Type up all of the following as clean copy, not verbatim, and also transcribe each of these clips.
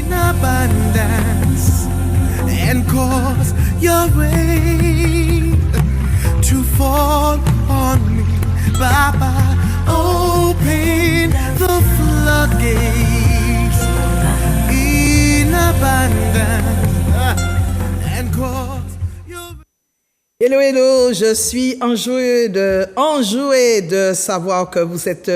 in abundance and cause your rain to fall on me. Baba, open the floodgates in abundance and cause your rain. Hello, hello, je suis enjouée de savoir que vous êtes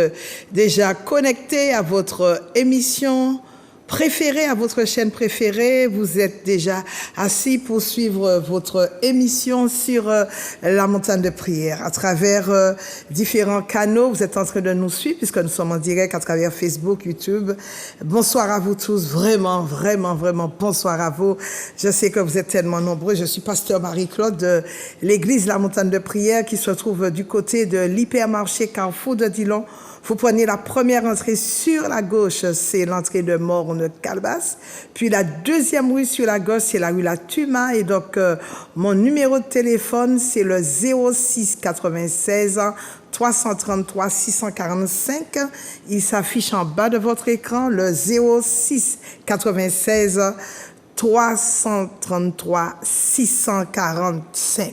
déjà connectés à votre émission préférée, à votre chaîne préférée. Vous êtes déjà assis pour suivre votre émission sur la montagne de prière à travers différents canaux. Vous êtes en train de nous suivre puisque nous sommes en direct à travers Facebook, YouTube. Bonsoir à vous tous, vraiment bonsoir à vous. Je sais que vous êtes tellement nombreux. Je suis pasteur Marie-Claude de l'église La Montagne de Prière qui se trouve du côté de l'hypermarché Carrefour de Dillon. Vous prenez la première entrée sur la gauche, c'est l'entrée de Morne-Calebasse. Puis la deuxième rue sur la gauche, c'est la rue La Tuma. Et donc, mon numéro de téléphone, c'est le 06 96 333 645. Il s'affiche en bas de votre écran, le 06 96 333 645.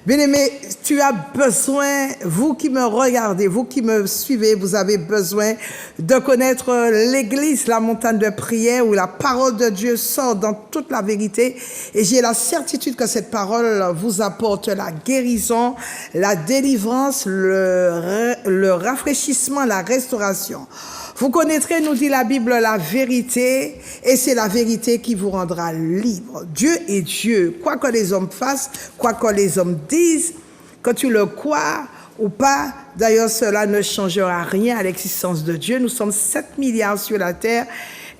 Bien-aimé, tu as besoin, vous qui me regardez, vous qui me suivez, vous avez besoin de connaître l'église, la montagne de prière où la parole de Dieu sort dans toute la vérité. Et j'ai la certitude que cette parole vous apporte la guérison, la délivrance, le rafraîchissement, la restauration. Vous connaîtrez, nous dit la Bible, la vérité, et c'est la vérité qui vous rendra libre. Dieu est Dieu. Quoi que les hommes fassent, quoi que les hommes disent, que tu le crois ou pas, d'ailleurs, cela ne changera rien à l'existence de Dieu. Nous sommes 7 milliards sur la terre,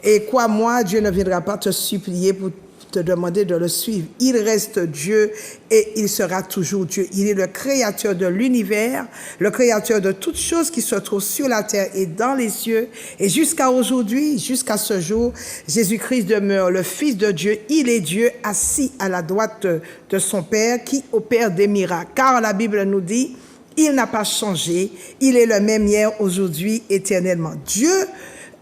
et crois-moi, Dieu ne viendra pas te supplier pour te demander de le suivre. Il reste Dieu et il sera toujours Dieu. Il est le créateur de l'univers, le créateur de toutes choses qui se trouvent sur la terre et dans les cieux. Et jusqu'à aujourd'hui, jusqu'à ce jour, Jésus-Christ demeure le Fils de Dieu. Il est Dieu assis à la droite de son Père qui opère des miracles. Car la Bible nous dit, il n'a pas changé. Il est le même hier, aujourd'hui, éternellement. Dieu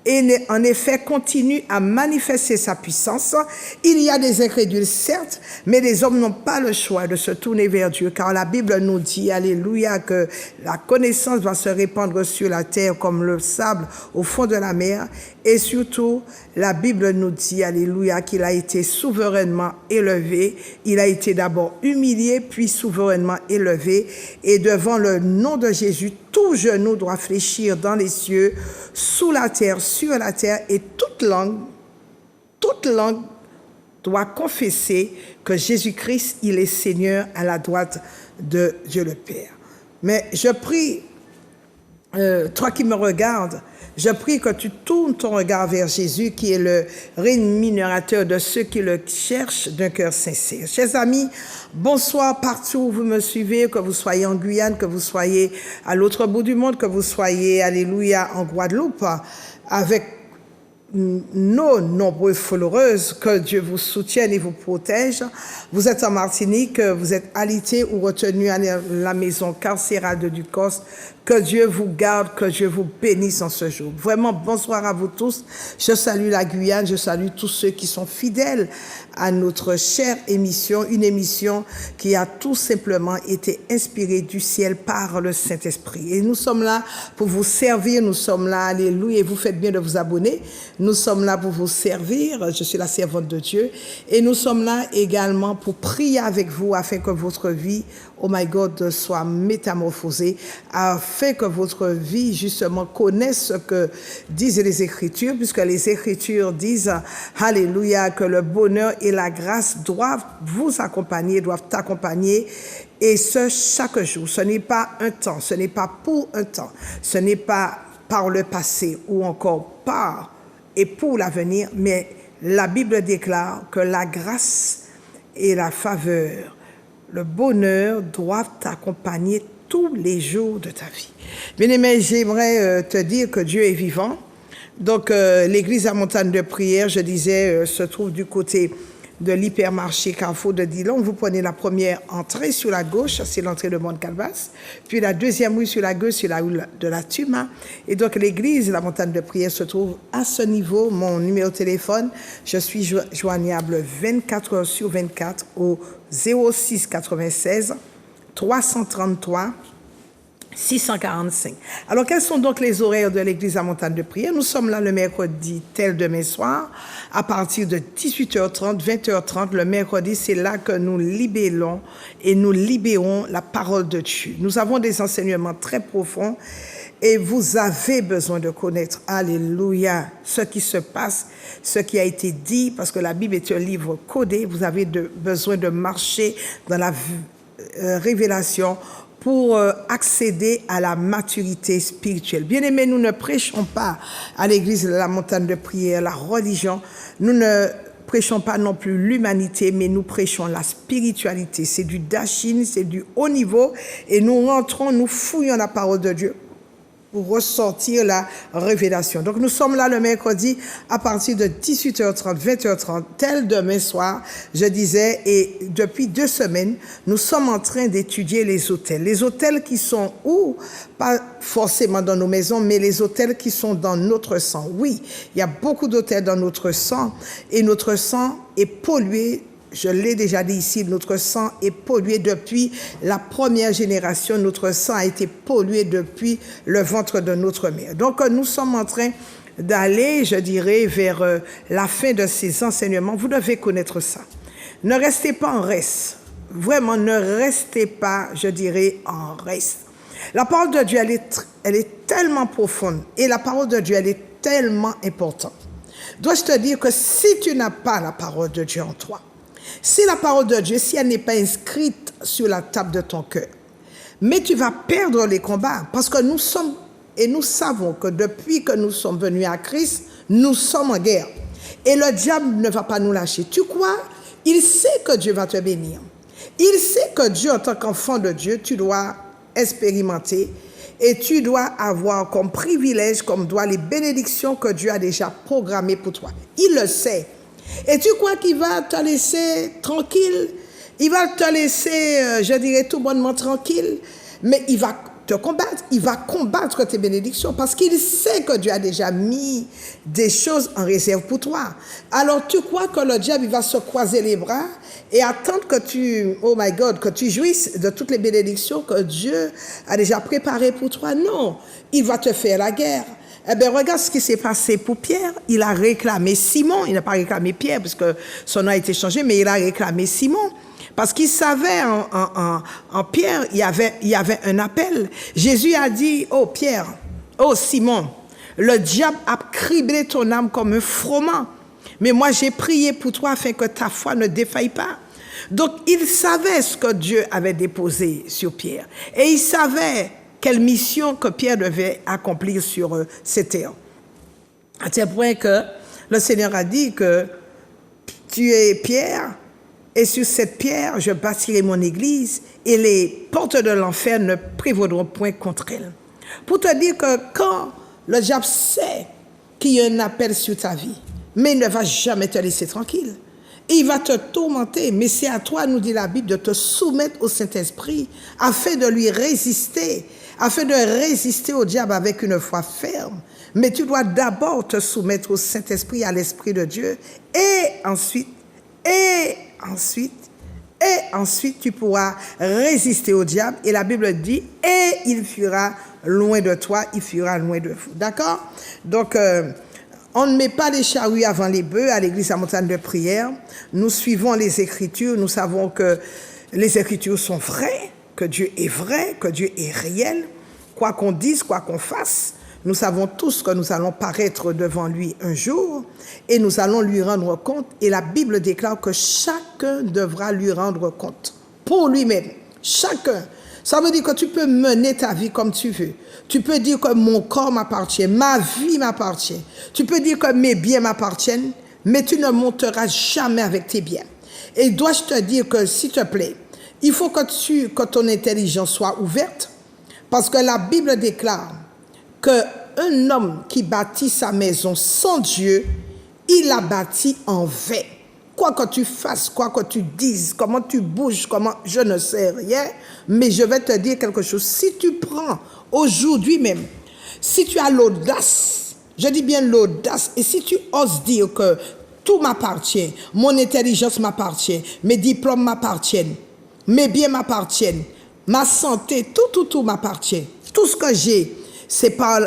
et en effet continue à manifester sa puissance. Il y a des incrédules, certes, mais les hommes n'ont pas le choix de se tourner vers Dieu, car la Bible nous dit, alléluia, que la connaissance va se répandre sur la terre comme le sable au fond de la mer. Et surtout, la Bible nous dit, alléluia, qu'il a été souverainement élevé. Il a été d'abord humilié, puis souverainement élevé. Et devant le nom de Jésus, tout genou doit fléchir dans les cieux, sous la terre, sur la terre, et toute langue doit confesser que Jésus-Christ, il est Seigneur à la droite de Dieu le Père. Mais je prie, toi qui me regardes, je prie que tu tournes ton regard vers Jésus, qui est le rémunérateur de ceux qui le cherchent d'un cœur sincère. Chers amis, bonsoir partout où vous me suivez, que vous soyez en Guyane, que vous soyez à l'autre bout du monde, que vous soyez, alléluia, en Guadeloupe, avec nos nombreuses followers, que Dieu vous soutienne et vous protège. Vous êtes en Martinique, vous êtes alité ou retenu à la maison carcérale de Ducos. Que Dieu vous garde, que Dieu vous bénisse en ce jour. Vraiment, bonsoir à vous tous. Je salue la Guyane, je salue tous ceux qui sont fidèles à notre chère émission, une émission qui a tout simplement été inspirée du ciel par le Saint-Esprit. Et nous sommes là pour vous servir, nous sommes là, alléluia, et vous faites bien de vous abonner. Nous sommes là pour vous servir, je suis la servante de Dieu, et nous sommes là également pour prier avec vous afin que votre vie, oh my God, soit métamorphosée, afin que votre vie, justement, connaisse ce que disent les Écritures, puisque les Écritures disent, alléluia, que le bonheur et la grâce doivent vous accompagner, doivent t'accompagner, et ce, chaque jour. Ce n'est pas un temps, ce n'est pas pour un temps, ce n'est pas par le passé ou encore par et pour l'avenir, mais la Bible déclare que la grâce et la faveur, le bonheur doivent t'accompagner tous les jours de ta vie. Bien-aimé, j'aimerais te dire que Dieu est vivant. Donc, l'église à Montagne de Prière, je disais, se trouve du côté de l'hypermarché Carrefour de Dillon. Vous prenez la première entrée sur la gauche, c'est l'entrée de Mont-Calvas. Puis la deuxième rue sur la gauche, c'est la rue de la Tuma. Et donc l'église, la montagne de prière, se trouve à ce niveau. Mon numéro de téléphone, je suis joignable 24 heures sur 24 au 06 96 333 645. Alors, quels sont donc les horaires de l'église à montagne de prière? Nous sommes là le mercredi, tel demain soir, à partir de 18h30, 20h30. Le mercredi, c'est là que nous libérons et nous libérons la parole de Dieu. Nous avons des enseignements très profonds et vous avez besoin de connaître, alléluia, ce qui se passe, ce qui a été dit, parce que la Bible est un livre codé. Vous avez besoin de marcher dans la révélation pour accéder à la maturité spirituelle. Bien-aimés, nous ne prêchons pas à l'église de la montagne de prière la religion. Nous ne prêchons pas non plus l'humanité, mais nous prêchons la spiritualité. C'est du dashing, c'est du haut niveau. Et nous rentrons, nous fouillons la parole de Dieu pour ressortir la révélation. Donc nous sommes là le mercredi à partir de 18h30, 20h30, tel demain soir, je disais, et depuis 2 semaines, nous sommes en train d'étudier les autels. Les autels qui sont où? Pas forcément dans nos maisons, mais les autels qui sont dans notre sang. Oui, il y a beaucoup d'autels dans notre sang, et notre sang est pollué. Je l'ai déjà dit ici, notre sang est pollué depuis la première génération. Notre sang a été pollué depuis le ventre de notre mère. Donc, nous sommes en train d'aller, je dirais, vers la fin de ces enseignements. Vous devez connaître ça. Ne restez pas en reste. Vraiment, ne restez pas, je dirais, en reste. La parole de Dieu, elle est tellement profonde. Et la parole de Dieu, elle est tellement importante. Dois-je te dire que si tu n'as pas la parole de Dieu en toi, si la parole de Dieu, si elle n'est pas inscrite sur la table de ton cœur, mais tu vas perdre les combats, parce que nous sommes, et nous savons que depuis que nous sommes venus à Christ, nous sommes en guerre. Et le diable ne va pas nous lâcher. Tu crois? Il sait que Dieu va te bénir. Il sait que Dieu, en tant qu'enfant de Dieu, tu dois expérimenter et tu dois avoir comme privilège, comme droit, les bénédictions que Dieu a déjà programmées pour toi. Il le sait. Et tu crois qu'il va te laisser tranquille? Il va te laisser, je dirais, tout bonnement tranquille, mais il va te combattre. Il va combattre tes bénédictions parce qu'il sait que Dieu a déjà mis des choses en réserve pour toi. Alors tu crois que le diable il va se croiser les bras et attendre que tu, oh my God, que tu jouisses de toutes les bénédictions que Dieu a déjà préparées pour toi? Non, il va te faire la guerre. Eh bien, regarde ce qui s'est passé pour Pierre. Il a réclamé Simon. Il n'a pas réclamé Pierre parce que son nom a été changé, mais il a réclamé Simon. Parce qu'il savait en Pierre, il y avait un appel. Jésus a dit, oh Pierre, oh Simon, le diable a criblé ton âme comme un froment. Mais moi, j'ai prié pour toi afin que ta foi ne défaille pas. Donc, il savait ce que Dieu avait déposé sur Pierre. Et il savait quelle mission que Pierre devait accomplir sur ces terres. À tel point que le Seigneur a dit que tu es Pierre, et sur cette pierre, je bâtirai mon église, et les portes de l'enfer ne prévaudront point contre elle. Pour te dire que quand le diable sait qu'il y a un appel sur ta vie, mais il ne va jamais te laisser tranquille. Et il va te tourmenter, mais c'est à toi, nous dit la Bible, de te soumettre au Saint-Esprit afin de lui résister, afin de résister au diable avec une foi ferme. Mais tu dois d'abord te soumettre au Saint-Esprit, à l'Esprit de Dieu, et ensuite, tu pourras résister au diable. Et la Bible dit, et il fuira loin de toi, il fuira loin de vous. D'accord? Donc, on ne met pas les charrues avant les bœufs à l'église à montagne de prière. Nous suivons les Écritures. Nous savons que les Écritures sont vraies, que Dieu est vrai, que Dieu est réel. Quoi qu'on dise, quoi qu'on fasse, nous savons tous que nous allons paraître devant lui un jour et nous allons lui rendre compte. Et la Bible déclare que chacun devra lui rendre compte pour lui-même. Chacun. Ça veut dire que tu peux mener ta vie comme tu veux. Tu peux dire que mon corps m'appartient, ma vie m'appartient. Tu peux dire que mes biens m'appartiennent, mais tu ne monteras jamais avec tes biens. Et dois-je te dire que, s'il te plaît, il faut que ton intelligence soit ouverte, parce que la Bible déclare qu'un homme qui bâtit sa maison sans Dieu, il la bâtit en vain. quoi que tu fasses, quoi que tu dises, comment tu bouges, comment, je ne sais rien, mais je vais te dire quelque chose. Si tu prends aujourd'hui même, si tu as l'audace, je dis bien l'audace, et si tu oses dire que tout m'appartient, mon intelligence m'appartient, mes diplômes m'appartiennent, mes biens m'appartiennent, ma santé, tout m'appartient. Tout ce que j'ai, c'est par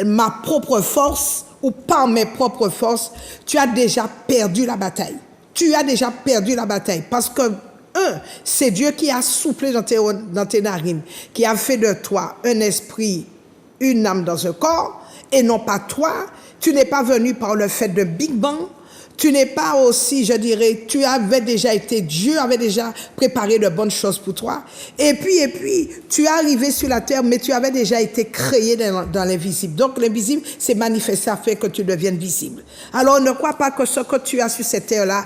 ma propre force ou par mes propres forces, tu as déjà perdu la bataille. Tu as déjà perdu la bataille parce que, c'est Dieu qui a soufflé dans tes narines, qui a fait de toi un esprit, une âme dans un corps, et non pas toi. Tu n'es pas venu par le fait de Big Bang. Tu n'es pas aussi, je dirais, tu avais déjà été, Dieu avait déjà préparé de bonnes choses pour toi. Et puis, tu es arrivé sur la terre, mais tu avais déjà été créé dans l'invisible. Donc, l'invisible s'est manifesté afin que tu deviennes visible. Alors, ne crois pas que ce que tu as sur cette terre-là,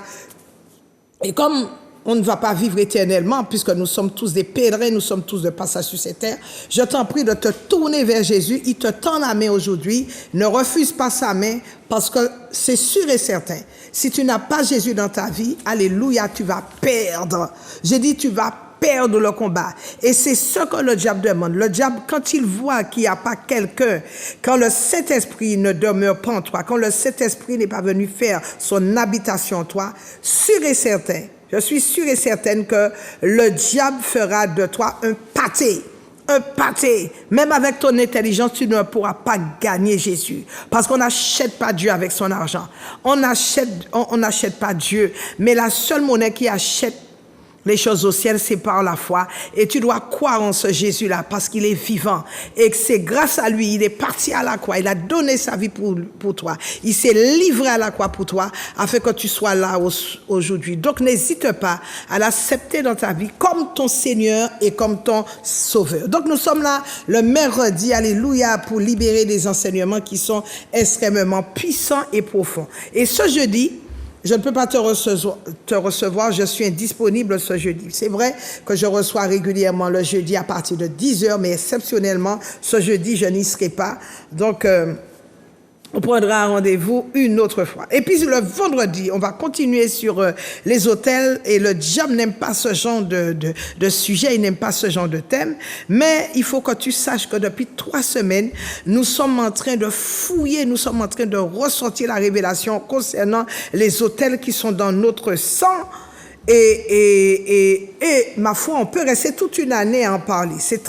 et comme on ne va pas vivre éternellement, puisque nous sommes tous des pèlerins, nous sommes tous de passage sur cette terre, je t'en prie de te tourner vers Jésus. Il te tend la main aujourd'hui. Ne refuse pas sa main, parce que c'est sûr et certain. Si tu n'as pas Jésus dans ta vie, alléluia, tu vas perdre. J'ai dit, tu vas perdre le combat. Et c'est ce que le diable demande. Le diable, quand il voit qu'il n'y a pas quelqu'un, quand le Saint-Esprit ne demeure pas en toi, quand le Saint-Esprit n'est pas venu faire son habitation en toi, sûr et certain, je suis sûre et certaine que le diable fera de toi un pâté. Un pâté. Même avec ton intelligence, tu ne pourras pas gagner Jésus. Parce qu'on n'achète pas Dieu avec son argent. On n'achète pas Dieu. Mais la seule monnaie qui achète les choses au ciel, c'est par la foi. Et tu dois croire en ce Jésus-là parce qu'il est vivant. Et que c'est grâce à lui, il est parti à la croix. Il a donné sa vie pour toi. Il s'est livré à la croix pour toi afin que tu sois là aujourd'hui. Donc n'hésite pas à l'accepter dans ta vie comme ton Seigneur et comme ton Sauveur. Donc nous sommes là le mercredi, alléluia, pour libérer des enseignements qui sont extrêmement puissants et profonds. Et ce jeudi, je ne peux pas te recevoir, je suis indisponible ce jeudi. C'est vrai que je reçois régulièrement le jeudi à partir de 10h, mais exceptionnellement, ce jeudi, je n'y serai pas. Donc, on prendra rendez-vous une autre fois. Et puis le vendredi, on va continuer sur les autels. Et le diable n'aime pas ce genre de sujet, il n'aime pas ce genre de thème. Mais il faut que tu saches que depuis 3 semaines, nous sommes en train de fouiller, nous sommes en train de ressortir la révélation concernant les autels qui sont dans notre sang. Et ma foi, on peut rester toute une année à en parler. C'est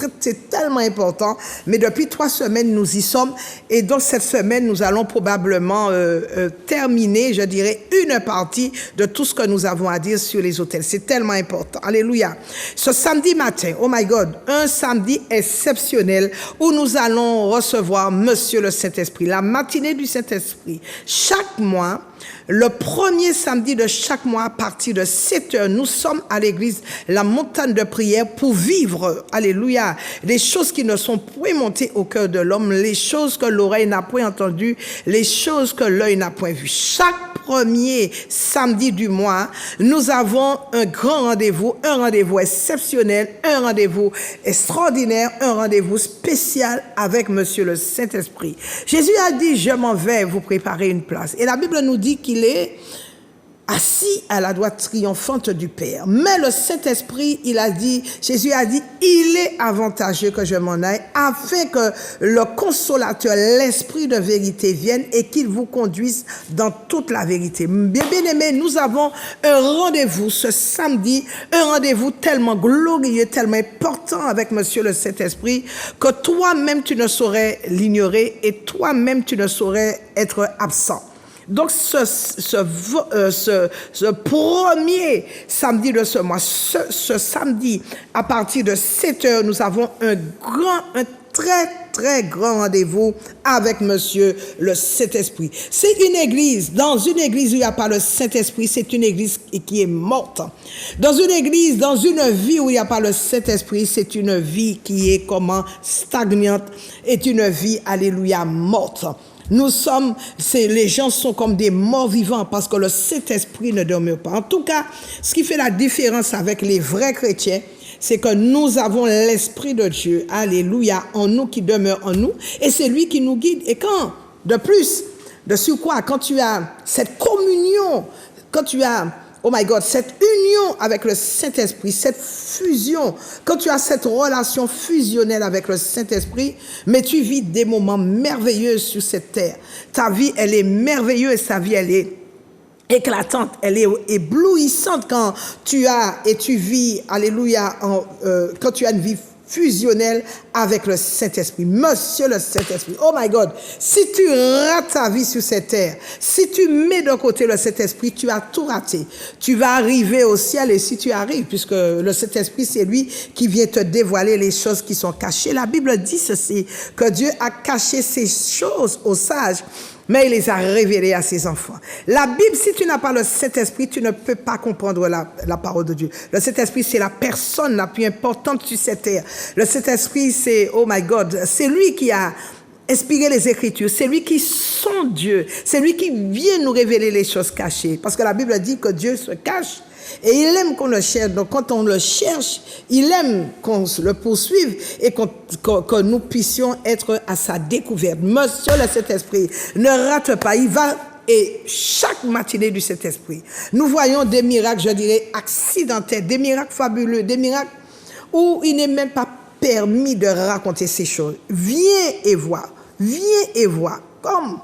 tellement important. Mais depuis 3 semaines, nous y sommes. Et dans cette semaine, nous allons probablement terminer, je dirais, une partie de tout ce que nous avons à dire sur les autels. C'est tellement important. Alléluia. Ce samedi matin, oh my God, un samedi exceptionnel où nous allons recevoir Monsieur le Saint-Esprit, la matinée du Saint-Esprit. Chaque mois, le premier samedi de chaque mois, à partir de 7h, nous sommes à l'église La Montagne de Prière pour vivre, alléluia, les choses qui ne sont point montées au cœur de l'homme, les choses que l'oreille n'a point entendues, les choses que l'œil n'a point vues. Chaque premier samedi du mois, nous avons un grand rendez-vous, un rendez-vous exceptionnel, un rendez-vous extraordinaire, un rendez-vous spécial avec Monsieur le Saint-Esprit. Jésus a dit, je m'en vais vous préparer une place. Et la Bible nous dit qu'il est assis à la droite triomphante du Père. Mais le Saint-Esprit, Jésus a dit, il est avantageux que je m'en aille afin que le consolateur, l'Esprit de vérité vienne et qu'il vous conduise dans toute la vérité. Bien aimés, nous avons un rendez-vous ce samedi, un rendez-vous tellement glorieux, tellement important avec Monsieur le Saint-Esprit que toi-même tu ne saurais l'ignorer et toi-même tu ne saurais être absent. Donc, ce premier samedi de ce mois, ce samedi, à partir de 7h, nous avons un très, très grand rendez-vous avec Monsieur le Saint-Esprit. C'est une église. Dans une église où il n'y a pas le Saint-Esprit, c'est une église qui est morte. Dans une église, dans une vie où il n'y a pas le Saint-Esprit, c'est une vie qui est stagnante, est une vie, alléluia, morte. Les gens sont comme des morts vivants parce que le Saint-Esprit ne demeure pas. En tout cas, ce qui fait la différence avec les vrais chrétiens, c'est que nous avons l'Esprit de Dieu, alléluia, en nous, qui demeure en nous, et c'est lui qui nous guide. Et quand, de plus, de surcroît, quand tu as cette communion, quand tu as oh my God, cette union avec le Saint-Esprit, cette fusion, quand tu as cette relation fusionnelle avec le Saint-Esprit, mais tu vis des moments merveilleux sur cette terre. Ta vie, elle est merveilleuse, ta vie, elle est éclatante, elle est éblouissante quand tu as et tu vis, alléluia, quand tu as une vie fusionnelle avec le Saint-Esprit. Monsieur le Saint-Esprit, oh my God, si tu rates ta vie sur cette terre, si tu mets de côté le Saint-Esprit, tu as tout raté. Tu vas arriver au ciel et si tu arrives, puisque le Saint-Esprit, c'est lui qui vient te dévoiler les choses qui sont cachées. La Bible dit ceci, que Dieu a caché ces choses aux sages, mais il les a révélés à ses enfants. La Bible, si tu n'as pas le Saint-Esprit, tu ne peux pas comprendre la parole de Dieu. Le Saint-Esprit, c'est la personne la plus importante sur cette terre. Le Saint-Esprit, c'est, oh my God, c'est lui qui a inspiré les Écritures. C'est lui qui sonde Dieu. C'est lui qui vient nous révéler les choses cachées. Parce que la Bible dit que Dieu se cache. Et il aime qu'on le cherche. Donc quand on le cherche, il aime qu'on le poursuive et que nous puissions être à sa découverte. Monsieur le Saint-Esprit, ne rate pas. Il va, et chaque matinée du Saint-Esprit, nous voyons des miracles, je dirais, accidentels, des miracles fabuleux, des miracles où il n'est même pas permis de raconter ces choses. Viens et vois. Viens et vois. Comme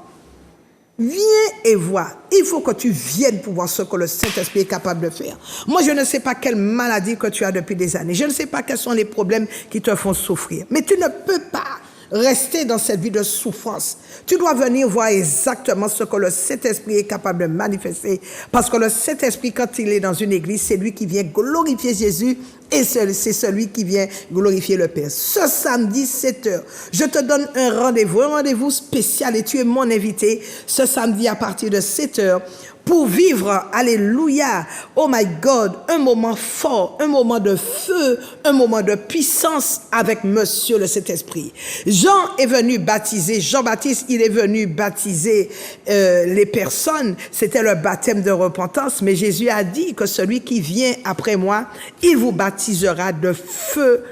viens et vois. Il faut que tu viennes pour voir ce que le Saint-Esprit est capable de faire. Moi, je ne sais pas quelle maladie que tu as depuis des années. Je ne sais pas quels sont les problèmes qui te font souffrir. Mais tu ne peux pas rester dans cette vie de souffrance. Tu dois venir voir exactement ce que le Saint-Esprit est capable de manifester. Parce que le Saint-Esprit, quand il est dans une église, c'est lui qui vient glorifier Jésus et c'est celui qui vient glorifier le Père. Ce samedi, 7h, je te donne un rendez-vous spécial et tu es mon invité ce samedi à partir de 7h pour vivre, alléluia, oh my God, un moment fort, un moment de feu, un moment de puissance avec Monsieur le Saint-Esprit. Jean est venu baptiser, Jean-Baptiste, il est venu baptiser les personnes, c'était le baptême de repentance, mais Jésus a dit que celui qui vient après moi, il vous baptisera de feu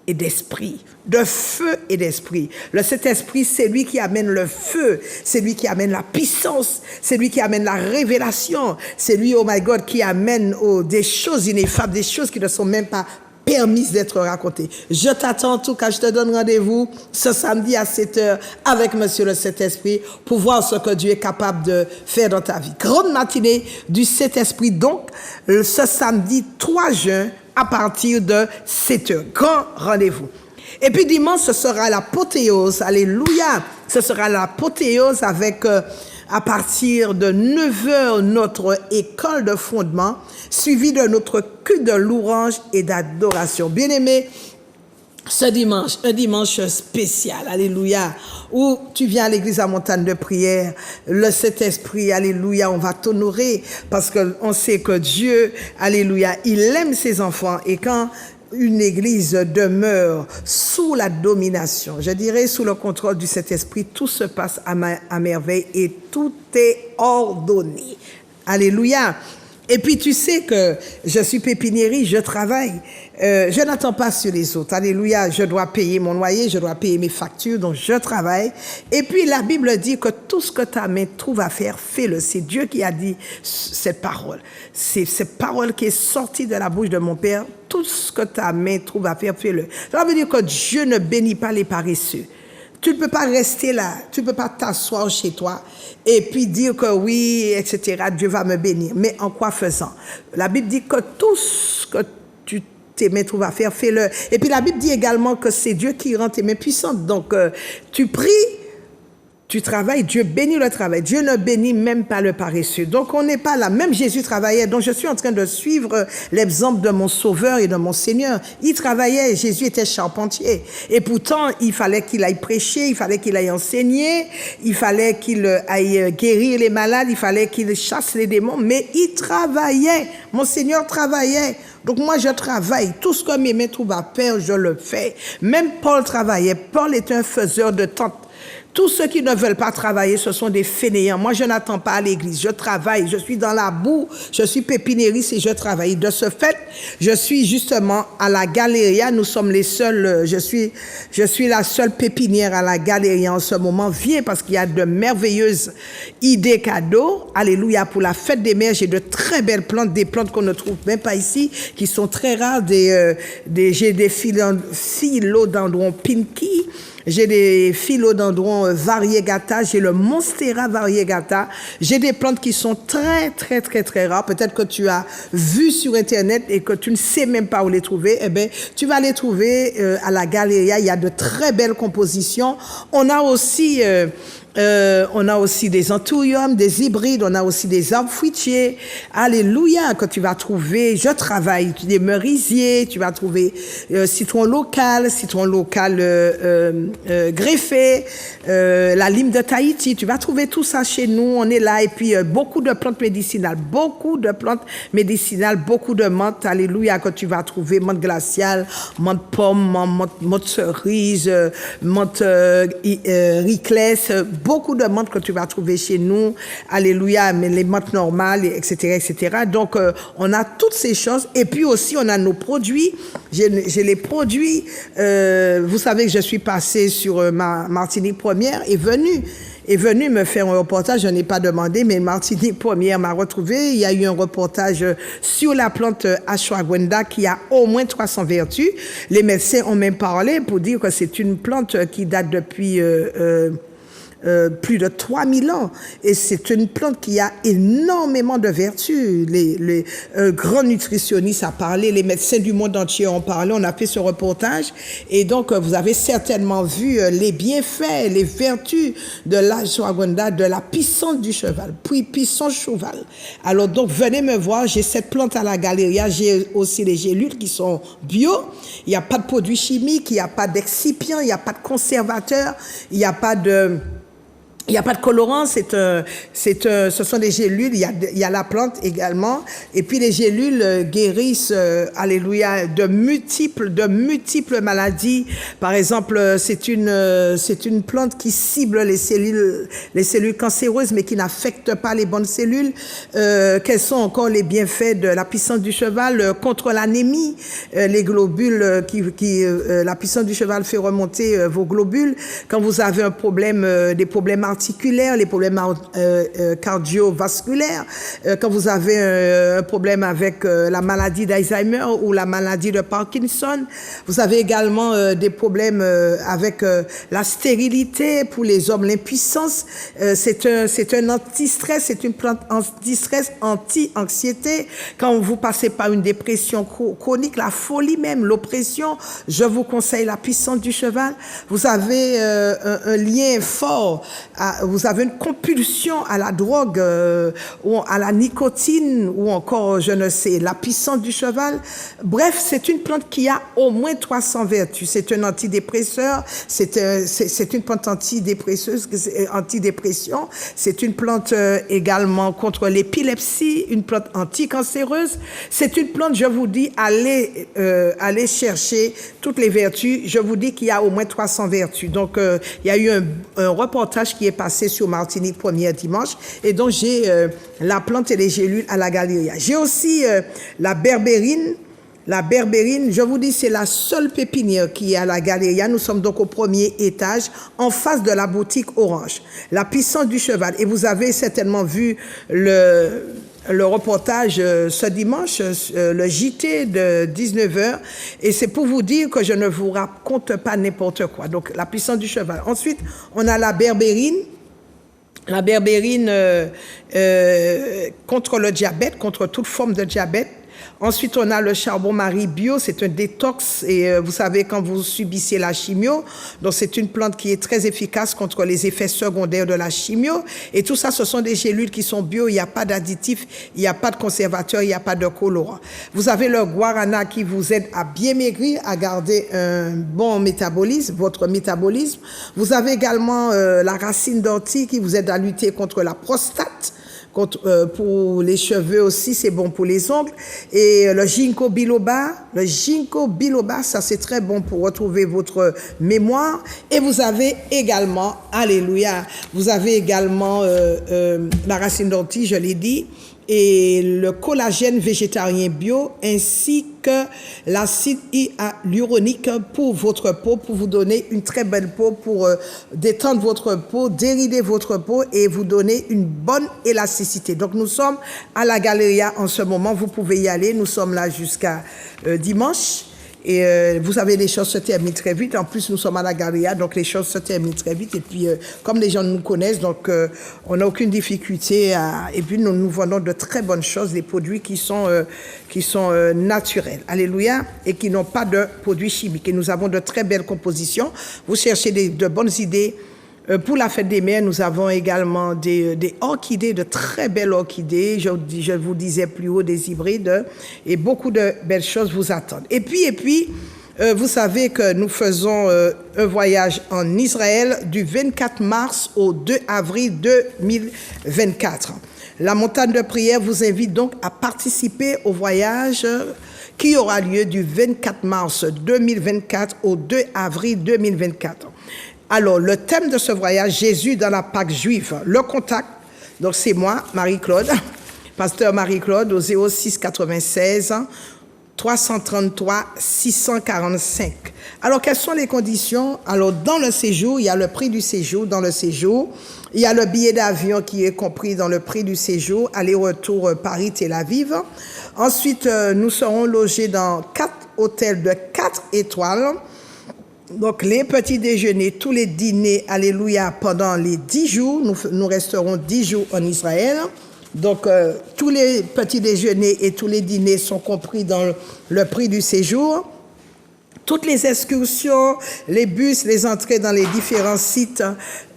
et d'esprit. De feu et d'esprit. Le Saint-Esprit, c'est lui qui amène le feu, c'est lui qui amène la puissance, c'est lui qui amène la révélation, c'est lui, oh my God, qui amène des choses ineffables, des choses qui ne sont même pas permises d'être racontées. Je t'attends en tout cas, je te donne rendez-vous ce samedi à 7h avec Monsieur le Saint-Esprit pour voir ce que Dieu est capable de faire dans ta vie. Grande matinée du Saint-Esprit donc, ce samedi 3 juin à partir de 7h. Grand rendez-vous. Et puis dimanche, ce sera l'apothéose. Alléluia. Ce sera l'apothéose avec, à partir de 9h, notre école de fondement, suivi de notre culte de louange et d'adoration. Bien-aimés, ce dimanche, un dimanche spécial, alléluia, où tu viens à l'église à Montagne de prière, le Saint-Esprit, alléluia, on va t'honorer parce qu'on sait que Dieu, alléluia, il aime ses enfants et quand une église demeure sous la domination, je dirais sous le contrôle du Saint-Esprit, tout se passe à merveille et tout est ordonné. Alléluia. Et puis tu sais que je suis pépiniérie, je travaille. Je n'attends pas sur les autres. Alléluia, je dois payer mon loyer, je dois payer mes factures, donc je travaille. Et puis la Bible dit que tout ce que ta main trouve à faire, fais-le. C'est Dieu qui a dit cette parole. C'est cette parole qui est sortie de la bouche de mon Père. Tout ce que ta main trouve à faire, fais-le. Ça veut dire que Dieu ne bénit pas les paresseux. Tu ne peux pas rester là, tu ne peux pas t'asseoir chez toi et puis dire que oui, etc., Dieu va me bénir. Mais en quoi faisant? La Bible dit que tout ce que tes mains trouvent à faire, fais-le. Et puis la Bible dit également que c'est Dieu qui rend tes mains puissantes. Donc tu pries, tu travailles, Dieu bénit le travail. Dieu ne bénit même pas le paresseux. Donc on n'est pas là. Même Jésus travaillait. Donc je suis en train de suivre l'exemple de mon Sauveur et de mon Seigneur. Il travaillait. Jésus était charpentier. Et pourtant, il fallait qu'il aille prêcher, il fallait qu'il aille enseigner, il fallait qu'il aille guérir les malades, il fallait qu'il chasse les démons. Mais il travaillait. Mon Seigneur travaillait. Donc moi, je travaille. Tout ce que mes mains trouvent à faire, je le fais. Même Paul travaillait. Paul était un faiseur de tentes. Tous ceux qui ne veulent pas travailler, ce sont des fainéants. Moi, je n'attends pas à l'église. Je travaille. Je suis dans la boue. Je suis pépinériste et je travaille. De ce fait, je suis justement à la Galeria. Nous sommes les seuls. Je suis la seule pépinière à la Galeria en ce moment. Viens parce qu'il y a de merveilleuses idées cadeaux. Alléluia. Pour la fête des mères, j'ai de très belles plantes, des plantes qu'on ne trouve même pas ici, qui sont très rares. J'ai des philodendrons pinky. J'ai des philodendrons variegata, j'ai le Monstera variegata. J'ai des plantes qui sont très, très, très, très rares. Peut-être que tu as vu sur Internet et que tu ne sais même pas où les trouver. Eh bien, tu vas les trouver à la Galeria. Il y a de très belles compositions. On a aussi des anthuriums, des hybrides, on a aussi des arbres fruitiers. Alléluia, que tu vas trouver, je travaille, des merisiers, tu vas trouver citron local greffé, la lime de Tahiti, tu vas trouver tout ça chez nous, on est là. Et puis beaucoup de plantes médicinales, beaucoup de menthe, alléluia, que tu vas trouver, menthe glaciale, menthe pomme, menthe cerise, menthe riclès, beaucoup de menthe que tu vas trouver chez nous, alléluia, mais les menthes normales, etc., etc. Donc, on a toutes ces choses. Et puis aussi, on a nos produits. J'ai les produits. Vous savez que je suis passée sur ma Martinique Première est venue me faire un reportage. Je n'ai pas demandé, mais Martinique Première m'a retrouvé. Il y a eu un reportage sur la plante ashwagandha qui a au moins 300 vertus. Les médecins ont même parlé pour dire que c'est une plante qui date depuis plus de 3000 ans. Et c'est une plante qui a énormément de vertus. Les grands nutritionnistes ont parlé, les médecins du monde entier ont parlé, on a fait ce reportage. Et donc, vous avez certainement vu les bienfaits, les vertus de l'ashwagandha, de la puissance du cheval, puis puissance cheval. Alors, donc, venez me voir, j'ai cette plante à la Galeria, j'ai aussi les gélules qui sont bio. Il n'y a pas de produits chimiques, il n'y a pas d'excipients, il n'y a pas de conservateurs, il n'y a pas de colorant, ce sont des gélules, il y a la plante également, et puis les gélules guérissent, alléluia, de multiples maladies. Par exemple, c'est une plante qui cible les cellules cancéreuses, mais qui n'affecte pas les bonnes cellules. Quels sont encore les bienfaits de la puissance du cheval contre l'anémie? Les globules, la puissance du cheval fait remonter vos globules. Quand vous avez un problème, des problèmes articulaires, les problèmes cardiovasculaires, quand vous avez un problème avec la maladie d'Alzheimer ou la maladie de Parkinson, vous avez également des problèmes avec la stérilité pour les hommes, l'impuissance. C'est un anti-stress, c'est une plante anti-stress, anti-anxiété. Quand vous passez par une dépression chronique, la folie même, l'oppression, je vous conseille la puissance du cheval. Vous avez un lien fort, vous avez une compulsion à la drogue ou à la nicotine ou encore, je ne sais, la puissance du cheval. Bref, c'est une plante qui a au moins 300 vertus. C'est un antidépresseur, c'est une plante antidépresseuse, antidépression. C'est une plante également contre l'épilepsie, une plante anticancéreuse. C'est une plante, je vous dis, allez chercher toutes les vertus. Je vous dis qu'il y a au moins 300 vertus. Donc, il y a eu un reportage qui est passé sur Martinique Première dimanche. Et donc, j'ai la plante et les gélules à la Galeria. J'ai aussi la berbérine. La berbérine, je vous dis, c'est la seule pépinière qui est à la Galeria. Nous sommes donc au premier étage, en face de la boutique Orange. La puissance du cheval. Et vous avez certainement vu le reportage ce dimanche, le JT de 19h. Et c'est pour vous dire que je ne vous raconte pas n'importe quoi. Donc, la puissance du cheval. Ensuite, on a la berbérine. La berbérine contre le diabète, contre toute forme de diabète. Ensuite, on a le charbon-marie bio, c'est un détox et vous savez quand vous subissez la chimio, donc c'est une plante qui est très efficace contre les effets secondaires de la chimio et tout ça, ce sont des gélules qui sont bio, il n'y a pas d'additifs, il n'y a pas de conservateur, il n'y a pas de colorant. Vous avez le guarana qui vous aide à bien maigrir, à garder un bon métabolisme, votre métabolisme. Vous avez également la racine d'ortie qui vous aide à lutter contre la prostate. Pour les cheveux aussi, c'est bon pour les ongles. Et le ginkgo biloba, ça c'est très bon pour retrouver votre mémoire. Et vous avez également, alléluia, vous avez également la racine d'ortie, je l'ai dit, et le collagène végétarien bio, ainsi que l'acide hyaluronique pour votre peau, pour vous donner une très belle peau, pour détendre votre peau, dérider votre peau et vous donner une bonne élasticité. Donc nous sommes à la Galeria en ce moment, vous pouvez y aller, nous sommes là jusqu'à dimanche. Et vous savez, les choses se terminent très vite. En plus, nous sommes à la Galeria, donc les choses se terminent très vite. Et puis, comme les gens nous connaissent, donc on n'a aucune difficulté. Et puis, nous vendons de très bonnes choses, des produits qui sont naturels. Alléluia. Et qui n'ont pas de produits chimiques. Et nous avons de très belles compositions. Vous cherchez de bonnes idées. Pour la fête des mères, nous avons également des orchidées, de très belles orchidées. Je vous disais plus haut, des hybrides. Et beaucoup de belles choses vous attendent. Et puis, vous savez que nous faisons un voyage en Israël du 24 mars au 2 avril 2024. La montagne de prière vous invite donc à participer au voyage qui aura lieu du 24 mars 2024 au 2 avril 2024. Alors, le thème de ce voyage, Jésus dans la Pâque juive, le contact. Donc, c'est moi, Marie-Claude, pasteur Marie-Claude, au 06 96 333 645. Alors, quelles sont les conditions? Alors, dans le séjour, il y a le prix du séjour. Dans le séjour, il y a le billet d'avion qui est compris dans le prix du séjour, aller-retour Paris-Tel Aviv. Ensuite, nous serons logés dans 4 hôtels de 4 étoiles. Donc, les petits déjeuners, tous les dîners, alléluia, pendant les 10 jours, nous resterons 10 jours en Israël. Donc, tous les petits déjeuners et tous les dîners sont compris dans le prix du séjour. Toutes les excursions, les bus, les entrées dans les différents sites,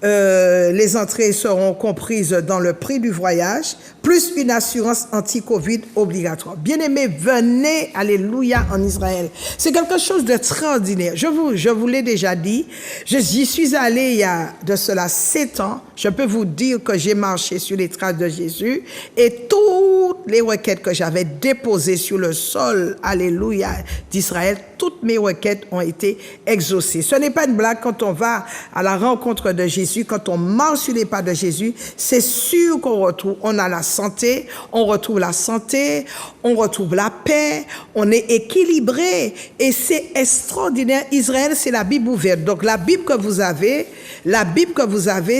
les entrées seront comprises dans le prix du voyage, plus une assurance anti-Covid obligatoire. Bien-aimés, venez, alléluia, en Israël. C'est quelque chose d'extraordinaire. Je vous l'ai déjà dit. J'y suis allé il y a de cela 7 ans. Je peux vous dire que j'ai marché sur les traces de Jésus et toutes les requêtes que j'avais déposées sur le sol, alléluia, d'Israël, toutes mes requêtes ont été exaucées. Ce n'est pas une blague. Quand on va à la rencontre de Jésus, quand on marche sur les pas de Jésus, c'est sûr on a la santé, on retrouve la santé, on retrouve la paix, on est équilibré et c'est extraordinaire. Israël, c'est la Bible ouverte. Donc la Bible que vous avez,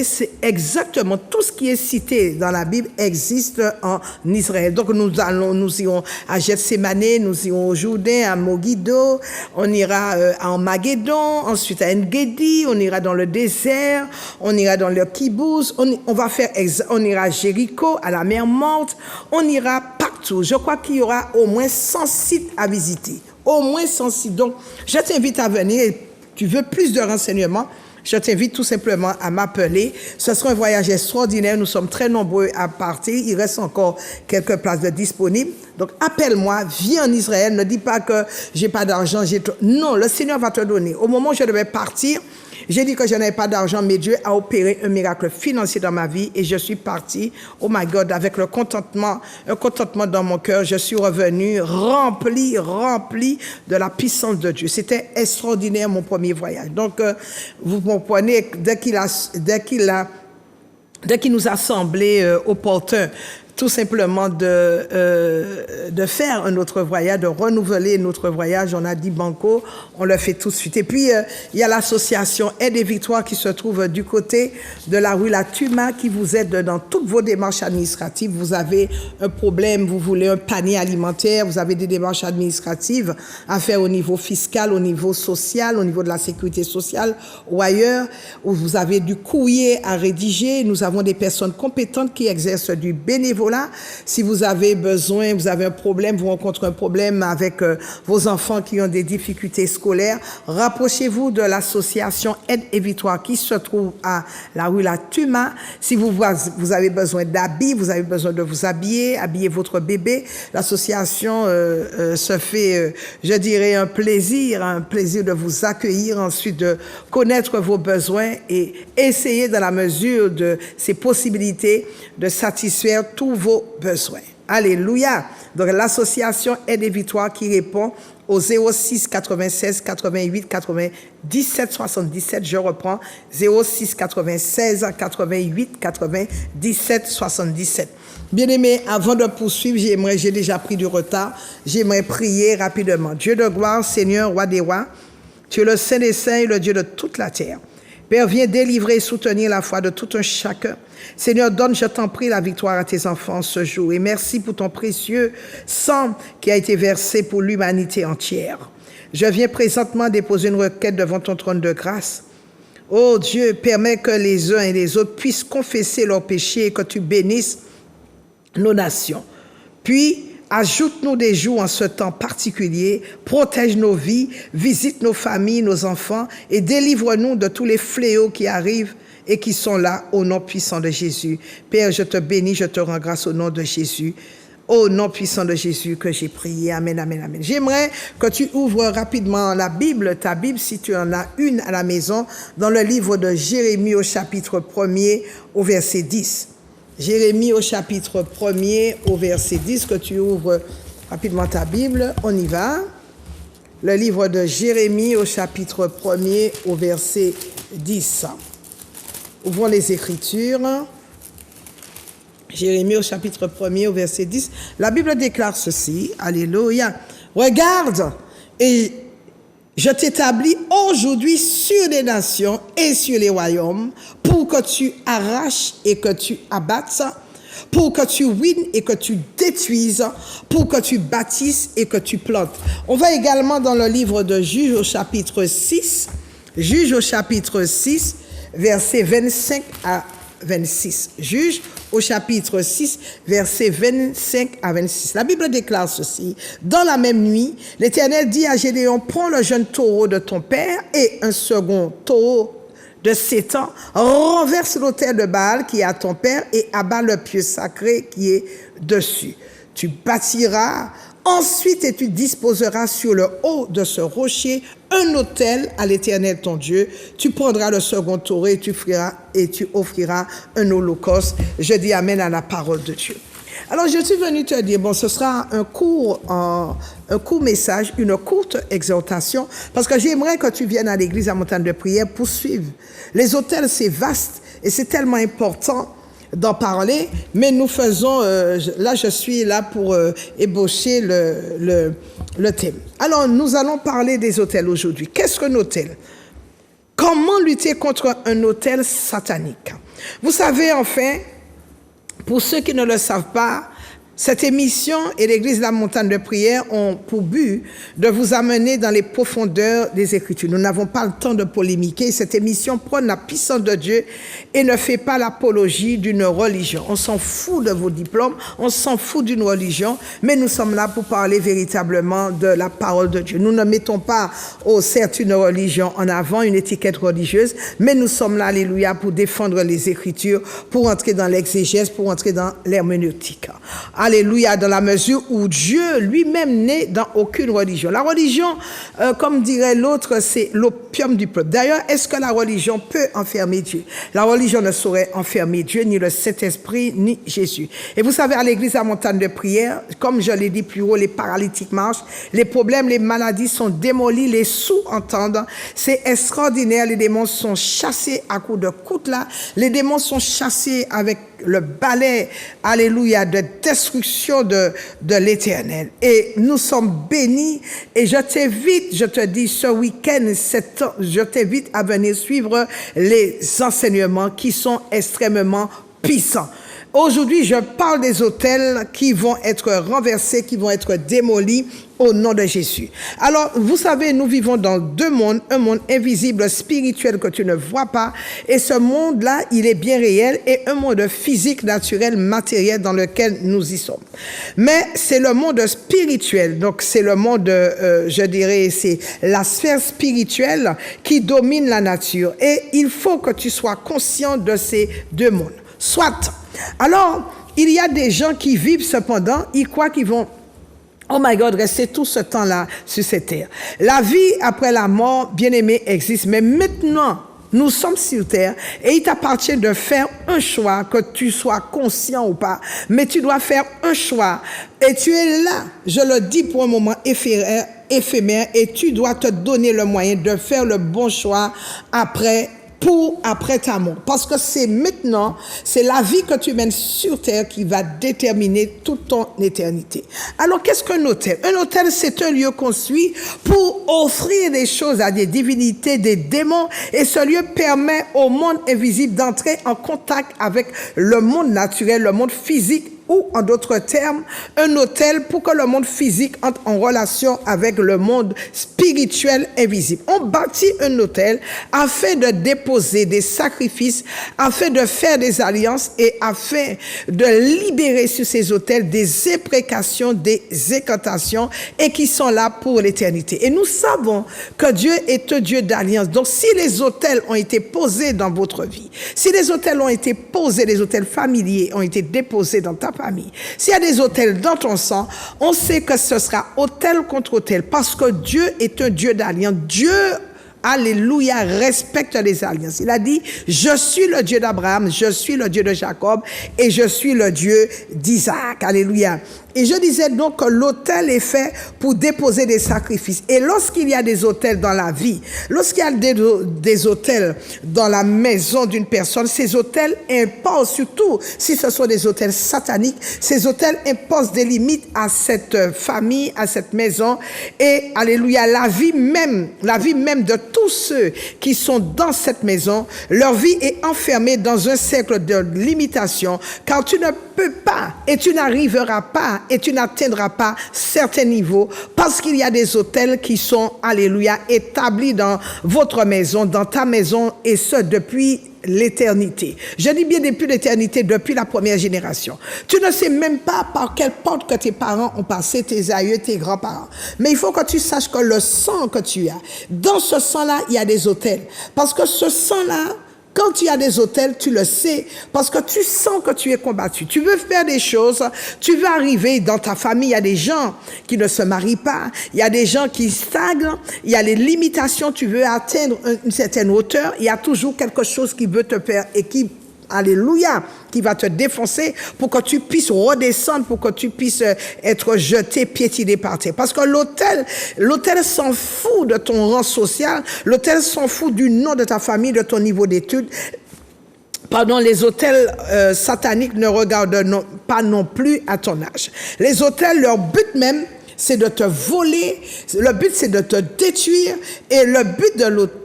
c'est exactement tout ce qui est cité dans la Bible existe en Israël. Donc nous irons à Gethsemane, nous irons au Jourdain, à Megiddo, on ira en Magédon, ensuite à En-Gedi, on ira dans le désert, on ira dans le kibbutz, on ira à Jéricho, à la mer Morte, on ira partout. Je crois qu'il y aura au moins 100 sites à visiter. Au moins 100 sites. Donc, je t'invite à venir. Tu veux plus de renseignements? Je t'invite tout simplement à m'appeler. Ce sera un voyage extraordinaire. Nous sommes très nombreux à partir. Il reste encore quelques places de disponibles. Donc, appelle-moi, viens en Israël. Ne dis pas que j'ai pas d'argent. Non, le Seigneur va te donner. Au moment où je devais partir, j'ai dit que je n'avais pas d'argent, mais Dieu a opéré un miracle financier dans ma vie et je suis partie, oh my God, avec un contentement dans mon cœur. Je suis revenue rempli de la puissance de Dieu. C'était extraordinaire mon premier voyage. Donc, vous comprenez, dès qu'il nous a semblé opportun, tout simplement de faire un autre voyage, de renouveler notre voyage. On a dit banco, on le fait tout de suite. Et puis, il y a l'association Aide et Victoire qui se trouve du côté de la rue La Tuma qui vous aide dans toutes vos démarches administratives. Vous avez un problème, vous voulez un panier alimentaire, vous avez des démarches administratives à faire au niveau fiscal, au niveau social, au niveau de la sécurité sociale ou ailleurs, où vous avez du courrier à rédiger. Nous avons des personnes compétentes qui exercent du bénévolat niveau-là. Si vous avez besoin, vous avez un problème, vous rencontrez un problème avec vos enfants qui ont des difficultés scolaires, rapprochez-vous de l'association Aide et Victoire qui se trouve à la rue La Tuma. Si vous avez besoin d'habits, vous avez besoin de vous habiller votre bébé, l'association se fait, je dirais, un plaisir de vous accueillir, ensuite de connaître vos besoins et essayer dans la mesure de ses possibilités de satisfaire tous vos besoins. Alléluia. Donc l'association Aide et Victoire qui répond au 06 96 88 97 77. Je reprends 06 96 88 97 77. Bien-aimés, avant de poursuivre, j'ai déjà pris du retard. J'aimerais prier rapidement. Dieu de gloire, Seigneur, roi des rois, tu es le Saint des saints et le Dieu de toute la terre. Père, viens délivrer et soutenir la foi de tout un chacun. Seigneur, donne, je t'en prie, la victoire à tes enfants ce jour. Et merci pour ton précieux sang qui a été versé pour l'humanité entière. Je viens présentement déposer une requête devant ton trône de grâce. Oh Dieu, permets que les uns et les autres puissent confesser leurs péchés et que tu bénisses nos nations. Puis, ajoute-nous des jours en ce temps particulier, protège nos vies, visite nos familles, nos enfants et délivre-nous de tous les fléaux qui arrivent et qui sont là au nom puissant de Jésus. Père, je te bénis, je te rends grâce au nom de Jésus. Au nom puissant de Jésus que j'ai prié. Amen, amen, amen. J'aimerais que tu ouvres rapidement la Bible, ta Bible, si tu en as une à la maison, dans le livre de Jérémie au chapitre 1er au verset 10. Jérémie au chapitre 1er au verset 10, que tu ouvres rapidement ta Bible. On y va. Le livre de Jérémie au chapitre 1er au verset 10. Ouvrons les Écritures. Jérémie au chapitre 1er au verset 10. La Bible déclare ceci. Alléluia. Regarde, et je t'établis aujourd'hui sur les nations et sur les royaumes pour que tu arraches et que tu abattes, pour que tu ruines et que tu détruises, pour que tu bâtisses et que tu plantes. On va également dans le livre de Juges au chapitre 6. Juges au chapitre 6, versets 25 à 26. Juges au chapitre 6, versets 25 à 26. La Bible déclare ceci. Dans la même nuit, l'Éternel dit à Gédéon, prends le jeune taureau de ton père et un second taureau de 7 ans, renverse l'autel de Baal qui est à ton père et abat le pieu sacré qui est dessus. Tu bâtiras ensuite et tu disposeras sur le haut de ce rocher un autel à l'Éternel ton Dieu. Tu prendras le second taureau et tu offriras un holocauste. Je dis amen à la parole de Dieu. Alors je suis venu te dire, bon, ce sera un court message, une courte exhortation, parce que j'aimerais que tu viennes à l'église à Montagne de Prière pour suivre. Les autels, c'est vaste et c'est tellement important d'en parler, mais nous faisons, là je suis là pour ébaucher le thème. Alors nous allons parler des autels aujourd'hui. Qu'est-ce qu'un autel? Comment lutter contre un autel satanique? Vous savez, enfin, pour ceux qui ne le savent pas, cette émission et l'Église de la Montagne de Prière ont pour but de vous amener dans les profondeurs des Écritures. Nous n'avons pas le temps de polémiquer. Cette émission prône la puissance de Dieu et ne fait pas l'apologie d'une religion. On s'en fout de vos diplômes, on s'en fout d'une religion, mais nous sommes là pour parler véritablement de la parole de Dieu. Nous ne mettons pas, certes, une religion en avant, une étiquette religieuse, mais nous sommes là, alléluia, pour défendre les Écritures, pour entrer dans l'exégèse, pour entrer dans l'herméneutique. Alléluia, dans la mesure où Dieu lui-même n'est dans aucune religion. La religion, comme dirait l'autre, c'est l'opium du peuple. D'ailleurs, est-ce que la religion peut enfermer Dieu? La religion ne saurait enfermer Dieu, ni le Saint-Esprit, ni Jésus. Et vous savez, à l'église à Montagne de Prière, comme je l'ai dit plus haut, les paralytiques marchent, les problèmes, les maladies sont démolis, les sourds entendent. C'est extraordinaire, les démons sont chassés à coups de coutelas, les démons sont chassés avec le balai, alléluia, de destruction de l'Éternel. Et nous sommes bénis. Et je t'invite, je te dis, ce week-end, je t'invite à venir suivre les enseignements qui sont extrêmement puissants. Aujourd'hui, je parle des autels qui vont être renversés, qui vont être démolis au nom de Jésus. Alors, vous savez, nous vivons dans deux mondes, un monde invisible, spirituel que tu ne vois pas, et ce monde-là, il est bien réel, et un monde physique, naturel, matériel dans lequel nous y sommes. Mais c'est le monde spirituel, donc c'est le monde, je dirais, c'est la sphère spirituelle qui domine la nature, et il faut que tu sois conscient de ces deux mondes. Soit, alors, il y a des gens qui vivent cependant, ils croient qu'ils vont, oh my God, rester tout ce temps-là sur cette terre. La vie après la mort, bien-aimé, existe, mais maintenant, nous sommes sur terre et il t'appartient de faire un choix, que tu sois conscient ou pas, mais tu dois faire un choix et tu es là, je le dis pour un moment éphémère et tu dois te donner le moyen de faire le bon choix après ta mort. Parce que c'est maintenant, c'est la vie que tu mènes sur terre qui va déterminer toute ton éternité. Alors, qu'est-ce qu'un autel? Un autel, c'est un lieu construit pour offrir des choses à des divinités, des démons, et ce lieu permet au monde invisible d'entrer en contact avec le monde naturel, le monde physique, ou en d'autres termes, un autel pour que le monde physique entre en relation avec le monde spirituel invisible. On bâtit un autel afin de déposer des sacrifices, afin de faire des alliances et afin de libérer sur ces autels des imprécations, des incantations et qui sont là pour l'éternité. Et nous savons que Dieu est un Dieu d'alliance. Donc si les autels ont été posés dans votre vie, si les autels ont été posés, les autels familiers ont été déposés dans ta famille. S'il y a des autels dans ton sang, on sait que ce sera autel contre autel parce que Dieu est un Dieu d'alliance. Dieu, alléluia, respecte les alliances. Il a dit, je suis le Dieu d'Abraham, je suis le Dieu de Jacob et je suis le Dieu d'Isaac. Alléluia. Et je disais donc que l'autel est fait pour déposer des sacrifices. Et lorsqu'il y a des autels dans la vie, lorsqu'il y a des autels dans la maison d'une personne, ces autels imposent, surtout si ce sont des autels sataniques, ces autels imposent des limites à cette famille, à cette maison. Et, alléluia, la vie même de tous ceux qui sont dans cette maison, leur vie est enfermée dans un cercle de limitation, car tu ne peux pas et tu n'arriveras pas et tu n'atteindras pas certains niveaux parce qu'il y a des autels qui sont, alléluia, établis dans votre maison, dans ta maison, et ce depuis l'éternité. Je dis bien depuis l'éternité, depuis la première génération. Tu ne sais même pas par quelle porte que tes parents ont passé, tes aïeux, tes grands-parents. Mais il faut que tu saches que le sang que tu as, dans ce sang-là, il y a des autels. Parce que ce sang-là, quand tu as des autels, tu le sais, parce que tu sens que tu es combattu. Tu veux faire des choses, tu veux arriver dans ta famille. Il y a des gens qui ne se marient pas, il y a des gens qui stagnent, il y a les limitations, tu veux atteindre une certaine hauteur, il y a toujours quelque chose qui veut te faire et qui, alléluia, qui va te défoncer pour que tu puisses redescendre, pour que tu puisses être jeté, piétiné par terre. Parce que l'autel s'en fout de ton rang social, l'autel s'en fout du nom de ta famille, de ton niveau d'études. Pardon, les autels sataniques ne regardent pas non plus à ton âge. Les autels, leur but même, c'est de te voler, le but c'est de te détruire, et le but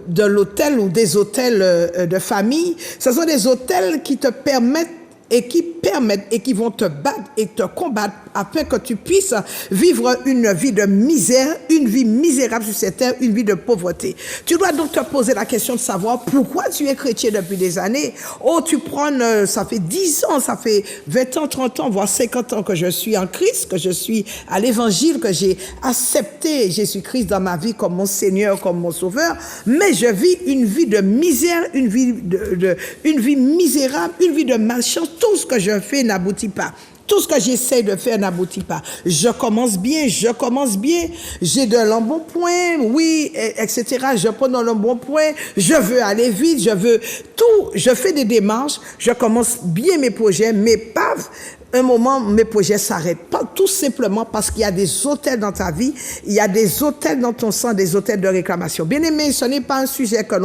de l'autel ou des autels de famille, ce sont des autels qui te permettent et qui vont te battre et te combattre afin que tu puisses vivre une vie de misère, une vie misérable sur cette terre, une vie de pauvreté. Tu dois donc te poser la question de savoir pourquoi tu es chrétien depuis des années. Oh, tu prends, ça fait 10 ans, ça fait 20 ans, 30 ans, voire 50 ans que je suis en Christ, que je suis à l'évangile, que j'ai accepté Jésus-Christ dans ma vie comme mon Seigneur, comme mon Sauveur, mais je vis une vie de misère, une vie misérable, une vie de malchance. Tout ce que je fais n'aboutit pas. Tout ce que j'essaie de faire n'aboutit pas. Je commence bien, j'ai de l'embonpoint, oui, etc. Je prends dans l'embonpoint, je veux aller vite, je fais des démarches, je commence bien mes projets, mais paf, un moment, mes projets s'arrêtent. Pas tout simplement parce qu'il y a des autels dans ta vie, il y a des autels dans ton sang, des autels de réclamation. Bien aimé, ce n'est pas un sujet que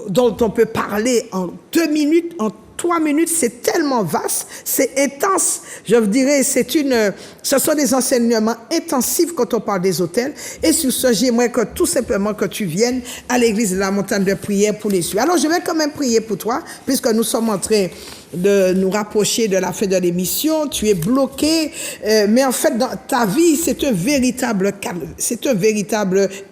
dont on peut parler en 2 minutes, en 3 minutes, c'est tellement vaste, c'est intense. Je vous dirais, ce sont des enseignements intensifs quand on parle des autels. Et sur ce, j'aimerais que tout simplement que tu viennes à l'église de la montagne de prière pour les suivre. Alors, je vais quand même prier pour toi, puisque nous sommes en train de nous rapprocher de la fin de l'émission. Tu es bloqué, mais en fait, dans ta vie, c'est un véritable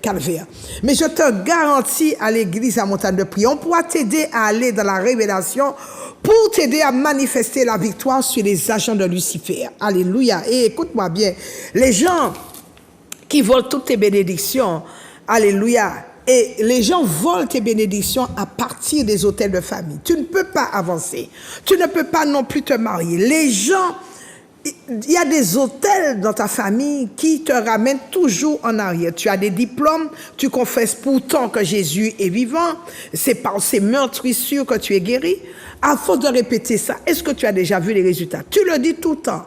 calvaire. Mais je te garantis, à l'église à Montagne de Prière, on pourra t'aider à aller dans la révélation pour t'aider à manifester la victoire sur les agents de Lucifer. Alléluia. Et écoute-moi bien, les gens qui volent toutes tes bénédictions, alléluia, et les gens volent tes bénédictions à partir des hôtels de famille. Tu ne peux pas avancer. Tu ne peux pas non plus te marier. Les gens, il y a des hôtels dans ta famille qui te ramènent toujours en arrière. Tu as des diplômes, tu confesses pourtant que Jésus est vivant. C'est par ces meurtrissures que tu es guéri. À force de répéter ça, est-ce que tu as déjà vu les résultats? Tu le dis tout le temps.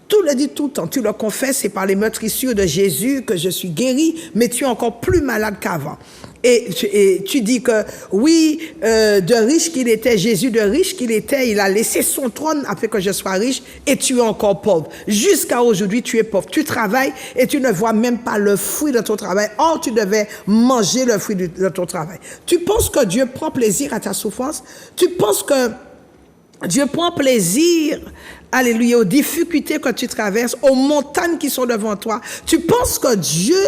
Tu le dis tout le temps, tu le confesses, c'est par les meurtrissures de Jésus que je suis guéri, mais tu es encore plus malade qu'avant. Et tu dis que oui, de riche qu'il était, Jésus de riche qu'il était, il a laissé son trône afin que je sois riche, et tu es encore pauvre. Jusqu'à aujourd'hui, tu es pauvre. Tu travailles et tu ne vois même pas le fruit de ton travail. Or, tu devais manger le fruit de ton travail. Tu penses que Dieu prend plaisir à ta souffrance? Tu penses que Dieu prend plaisir, alléluia, aux difficultés que tu traverses, aux montagnes qui sont devant toi? Tu penses que Dieu,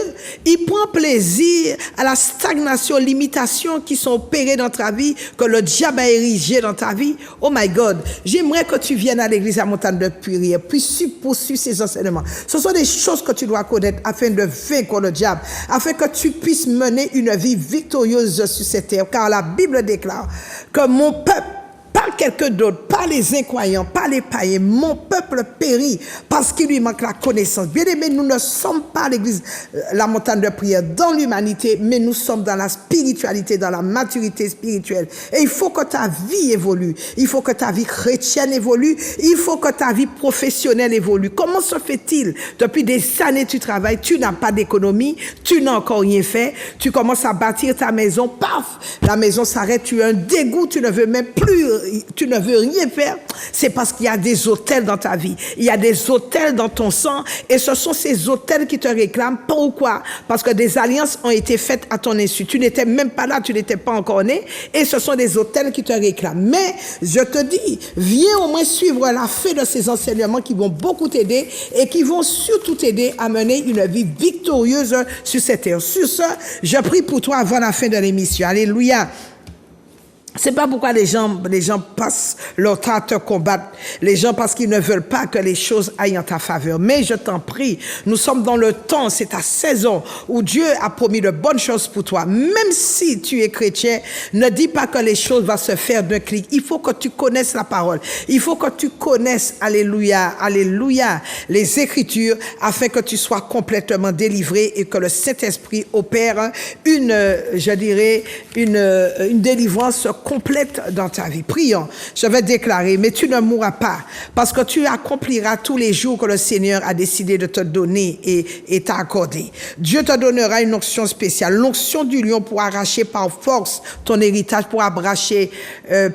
il prend plaisir à la stagnation, aux limitations qui sont opérées dans ta vie, que le diable a érigé dans ta vie? Oh my God, j'aimerais que tu viennes à l'église à Montagne de Prière, puis poursuivre ces enseignements. Ce sont des choses que tu dois connaître afin de vaincre le diable, afin que tu puisses mener une vie victorieuse sur cette terre, car la Bible déclare que mon peuple, pas quelqu'un d'autre, pas les incroyants, pas les païens, mon peuple périt parce qu'il lui manque la connaissance. Bien aimé, nous ne sommes pas à l'église, la Montagne de Prière, dans l'humanité, mais nous sommes dans la spiritualité, dans la maturité spirituelle. Et il faut que ta vie évolue, il faut que ta vie chrétienne évolue, il faut que ta vie professionnelle évolue. Comment se fait-il? Depuis des années tu travailles, tu n'as pas d'économie, tu n'as encore rien fait, tu commences à bâtir ta maison, paf, la maison s'arrête, tu as un dégoût, tu ne veux même plus, tu ne veux rien faire. C'est parce qu'il y a des hôtels dans ta vie, il y a des hôtels dans ton sang, et ce sont ces hôtels qui te réclament. Pourquoi? Parce que des alliances ont été faites à ton insu. Tu n'étais même pas là, tu n'étais pas encore né, et ce sont des hôtels qui te réclament. Mais je te dis, viens au moins suivre la fin de ces enseignements qui vont beaucoup t'aider et qui vont surtout t'aider à mener une vie victorieuse sur cette terre. Sur ce, je prie pour toi avant la fin de l'émission. Alléluia. C'est pas pourquoi les gens passent leur temps à te combattre. Les gens, parce qu'ils ne veulent pas que les choses aillent en ta faveur. Mais je t'en prie, nous sommes dans le temps, c'est ta saison où Dieu a promis de bonnes choses pour toi. Même si tu es chrétien, ne dis pas que les choses vont se faire d'un clic. Il faut que tu connaisses la parole. Il faut que tu connaisses, alléluia, alléluia, les Écritures, afin que tu sois complètement délivré et que le Saint-Esprit opère une délivrance complète dans ta vie. Prions. Je vais déclarer, mais tu ne mourras pas, parce que tu accompliras tous les jours que le Seigneur a décidé de te donner et t'a accordé. Dieu te donnera une onction spéciale, l'onction du lion pour arracher par force ton héritage, pour arracher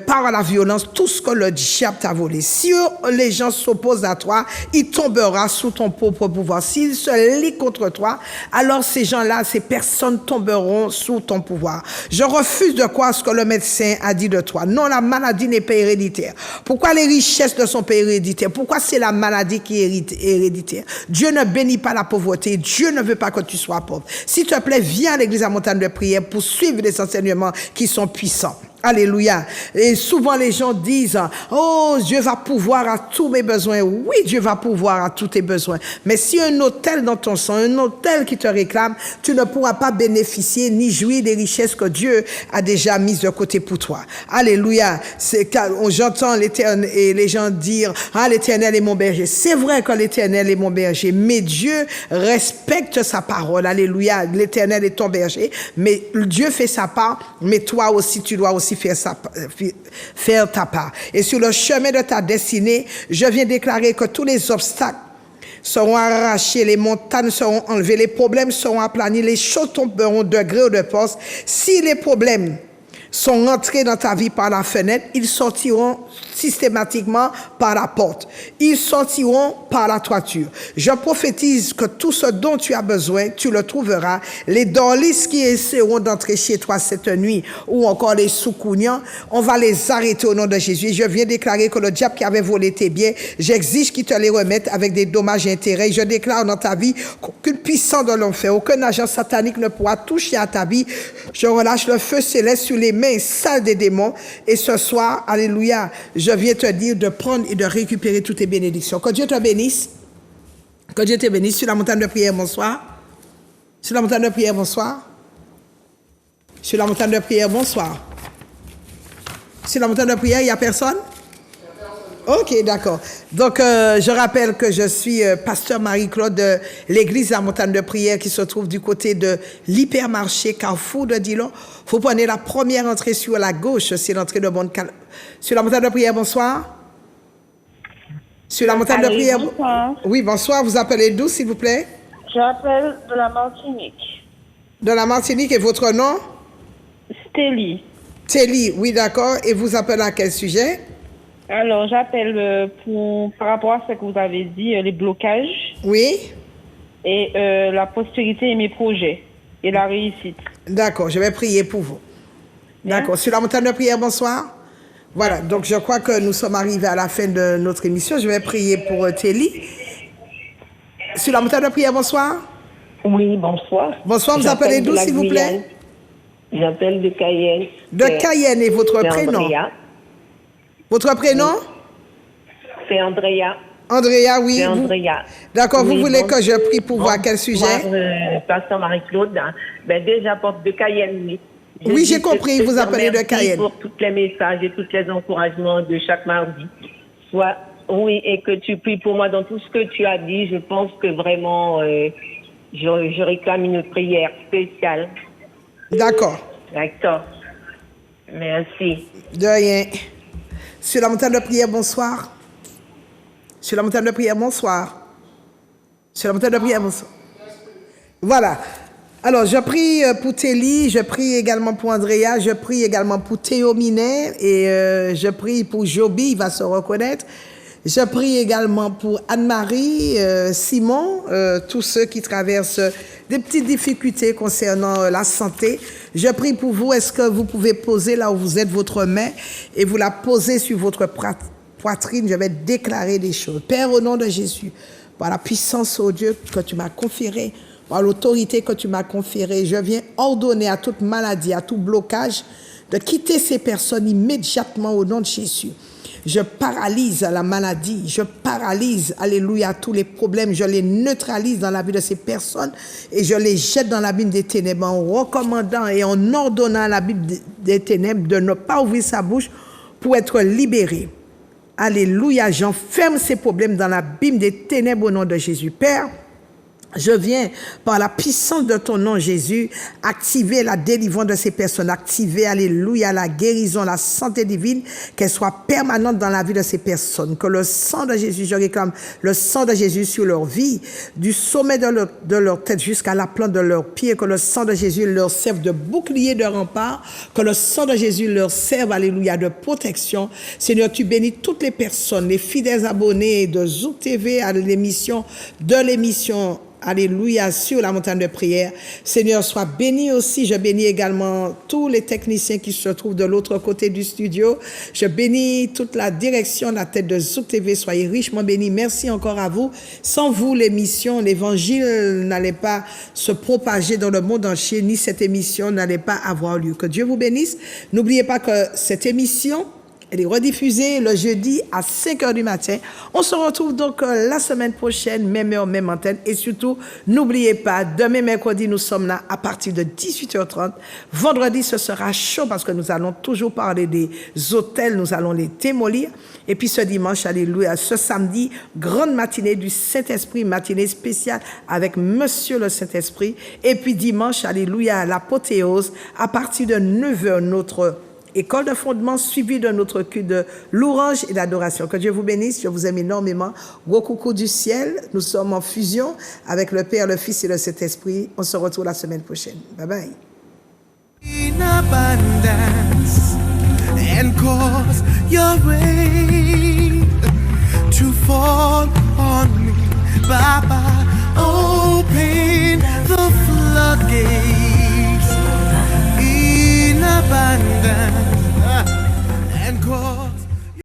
par la violence tout ce que le diable t'a volé. Si les gens s'opposent à toi, il tombera sous ton propre pouvoir. S'ils se lient contre toi, alors ces gens-là, ces personnes tomberont sous ton pouvoir. Je refuse de croire ce que le médecin a dit de toi. Non, la maladie n'est pas héréditaire. Pourquoi les richesses ne sont pas héréditaires? Pourquoi c'est la maladie qui est héréditaire? Dieu ne bénit pas la pauvreté. Dieu ne veut pas que tu sois pauvre. S'il te plaît, viens à l'église à Montagne de Prière pour suivre les enseignements qui sont puissants. Alléluia. Et souvent les gens disent, oh, Dieu va pourvoir à tous mes besoins. Oui, Dieu va pourvoir à tous tes besoins. Mais si un hôtel dans ton sang, un hôtel qui te réclame, tu ne pourras pas bénéficier ni jouir des richesses que Dieu a déjà mises de côté pour toi. Alléluia. J'entends l'Éternel et les gens dire, ah, l'Éternel est mon berger. C'est vrai que l'Éternel est mon berger, mais Dieu respecte sa parole. Alléluia. L'Éternel est ton berger, mais Dieu fait sa part, mais toi aussi, tu dois aussi faire ta part. Et sur le chemin de ta destinée, je viens déclarer que tous les obstacles seront arrachés, les montagnes seront enlevées, les problèmes seront aplanis, les choses tomberont de gré ou de force. Si les problèmes sont entrés dans ta vie par la fenêtre, ils sortiront systématiquement par la porte. Ils sortiront par la toiture. Je prophétise que tout ce dont tu as besoin, tu le trouveras. Les dorlistes qui essaieront d'entrer chez toi cette nuit, ou encore les soukounians, on va les arrêter au nom de Jésus. Je viens déclarer que le diable qui avait volé tes biens, j'exige qu'il te les remette avec des dommages et intérêts. Je déclare dans ta vie qu'aucune puissance de l'enfer, aucun agent satanique ne pourra toucher à ta vie. Je relâche le feu céleste sur les mains sales des démons. Et ce soir, alléluia, je viens te dire de prendre et de récupérer toutes tes bénédictions. Que Dieu te bénisse. Que Dieu te bénisse. Sur la montagne de prière, bonsoir. Sur la montagne de prière, bonsoir. Sur la montagne de prière, bonsoir. Sur la montagne de prière, il n'y a personne? Ok, d'accord. Donc, je rappelle que je suis pasteur Marie-Claude de l'église La Montagne de Prière qui se trouve du côté de l'hypermarché Carrefour de Dillon. Vous prenez la première entrée sur la gauche, c'est l'entrée de Bonne-Cal. Sur la Montagne de Prière, bonsoir. Sur la Montagne de Prière. Bonsoir. Oui, bonsoir. Vous appelez d'où, s'il vous plaît? J'appelle de la Martinique. De la Martinique, et votre nom? Stélie. Téli, oui, d'accord. Et vous appelez à quel sujet? Alors, j'appelle par rapport à ce que vous avez dit, les blocages Oui. et la postérité et mes projets et la réussite. D'accord, je vais prier pour vous. D'accord. Sur la montagne de prière, bonsoir. Voilà, donc je crois que nous sommes arrivés à la fin de notre émission. Je vais prier pour Téli. Sur la montagne de prière, bonsoir. Oui, bonsoir. Bonsoir, vous appelez d'où, s'il vous plaît? J'appelle de Cayenne. De Cayenne, et votre C'est prénom? Andrea. Votre prénom? C'est Andrea. Andrea, oui. C'est vous- Andrea. D'accord, vous Oui, voulez bon- que je prie pour vous à quel sujet? Pasteur Marie-Claude, déjà porte de Cayenne. Oui, Oui, j'ai compris, vous appelez de Cayenne. Pour tous les messages et tous les encouragements de chaque mardi. Soit, oui, et que tu pries pour moi dans tout ce que tu as dit. Je pense que vraiment, je réclame une prière spéciale. D'accord. D'accord. Merci. De rien. Sur la montagne de prière, bonsoir. Sur la montagne de prière, bonsoir. Sur la montagne de prière, bonsoir. Voilà. Alors, je prie pour Téli, je prie également pour Andrea, je prie également pour Théo Minet et je prie pour Joby, il va se reconnaître. Je prie également pour Anne-Marie, Simon, tous ceux qui traversent des petites difficultés concernant la santé. Je prie pour vous. Est-ce que vous pouvez poser là où vous êtes votre main et vous la posez sur votre poitrine? Je vais déclarer des choses. Père, au nom de Jésus, par la puissance, ô Dieu, que tu m'as conférée, par l'autorité que tu m'as conférée, je viens ordonner à toute maladie, à tout blocage, de quitter ces personnes immédiatement au nom de Jésus. Je paralyse la maladie, je paralyse, alléluia, tous les problèmes, je les neutralise dans la vie de ces personnes et je les jette dans l'abîme des ténèbres en recommandant et en ordonnant à l'abîme des ténèbres de ne pas ouvrir sa bouche pour être libéré. Alléluia, j'enferme ces problèmes dans l'abîme des ténèbres au nom de Jésus. Père, je viens, par la puissance de ton nom, Jésus, activer la délivrance de ces personnes, activer, alléluia, la guérison, la santé divine, qu'elle soit permanente dans la vie de ces personnes. Que le sang de Jésus, je réclame le sang de Jésus sur leur vie, du sommet de leur tête jusqu'à la plante de leurs pieds, que le sang de Jésus leur serve de bouclier, de rempart, que le sang de Jésus leur serve, alléluia, de protection. Seigneur, tu bénis toutes les personnes, les fidèles abonnés de Zouk TV à l'émission, alléluia, sur la montagne de prière. Seigneur, sois béni aussi. Je bénis également tous les techniciens qui se trouvent de l'autre côté du studio. Je bénis toute la direction, la tête de Zouk TV. Soyez richement bénis. Merci encore à vous. Sans vous, l'émission, l'évangile n'allait pas se propager dans le monde entier, ni cette émission n'allait pas avoir lieu. Que Dieu vous bénisse. N'oubliez pas que cette émission, elle est rediffusée le jeudi à 5h du matin. On se retrouve donc la semaine prochaine, même heure, même antenne. Et surtout, n'oubliez pas, demain mercredi, nous sommes là à partir de 18h30. Vendredi, ce sera chaud parce que nous allons toujours parler des hôtels, nous allons les démolir. Et puis ce dimanche, alléluia, ce samedi, grande matinée du Saint-Esprit, matinée spéciale avec Monsieur le Saint-Esprit. Et puis dimanche, alléluia, l'apothéose, à partir de 9h, notre école de fondement suivie de notre culte de louange et d'adoration. Que Dieu vous bénisse, je vous aime énormément. Gros coucou du ciel, nous sommes en fusion avec le Père, le Fils et le Saint-Esprit. On se retrouve la semaine prochaine. Bye bye. In abundance and cause your rain to fall on me. Baba, open the floodgates